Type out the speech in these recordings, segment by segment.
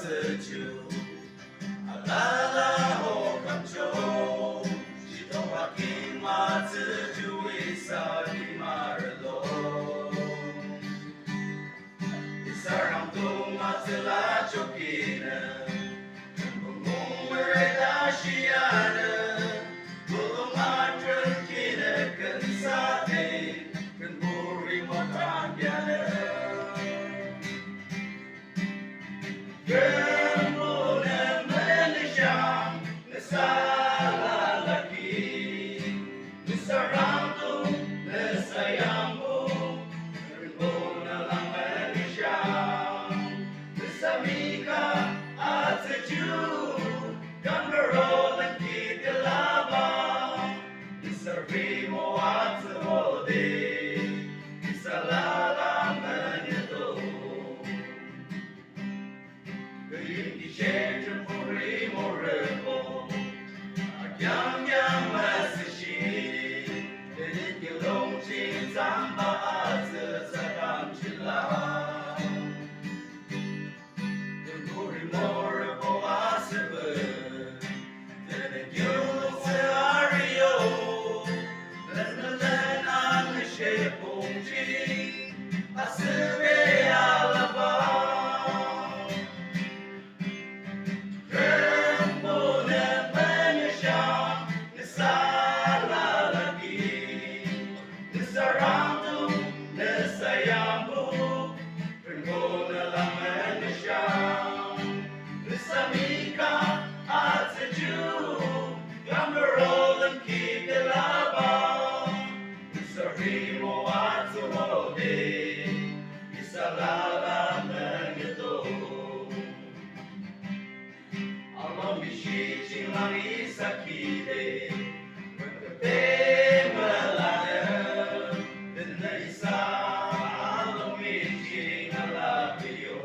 sejuk alala ho kamcho Chito hakim ma sejuk isa di marlo Isarang tung matila chokina Bumung mereda shiana Bulung adren kina kensate Kenburi mokan biana Kemudian menyam Nesala lagi Nesarantu Nesayammu Kemudian lang menyam Nesamika at sejuk Gambarolan kita labang Nesarimo at sehode Nesalalang menyetuh Hindi siya puri mo rebo Yang masisi Hindi kilong chin samba at sasakam sila Puri mo rebo asebe Hindi kilong sa ariyo Lanalan ang siya pong chin Asebe alabang Samika at sejuk Gambarolan kita labang Sarimo at sumode Isalala mengeto Alam bishichin lang isakide Magkate malana Din na isa alam bishing alapiyo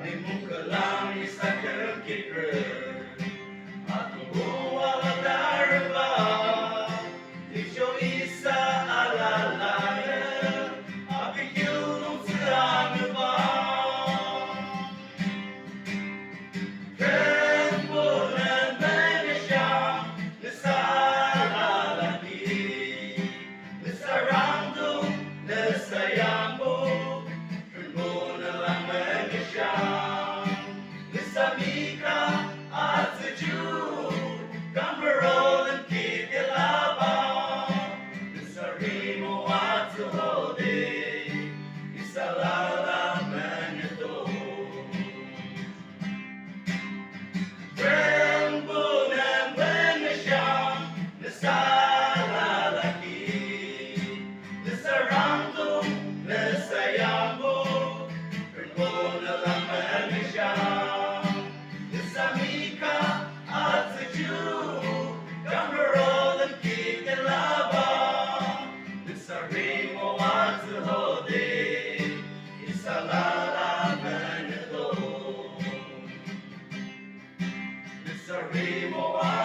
Ay muka lang isa kekikre At buwala darba Isyo isa alalaya Abig yun sa ba Rembulan menesya Nesalalaki Nesarando Nesayambo Rembulan lang menesya Samika at sejuk Gambarolan kita labang Nesarimo at sehode Isalala menyeto Rembulan menesyam Nesalalaki Nesarangtung Nesayambo Rembulan lang menesyam Samika at sejuk Gambarolan kita labang Nesarimo at sehode Isalala menyeto Nesarimo at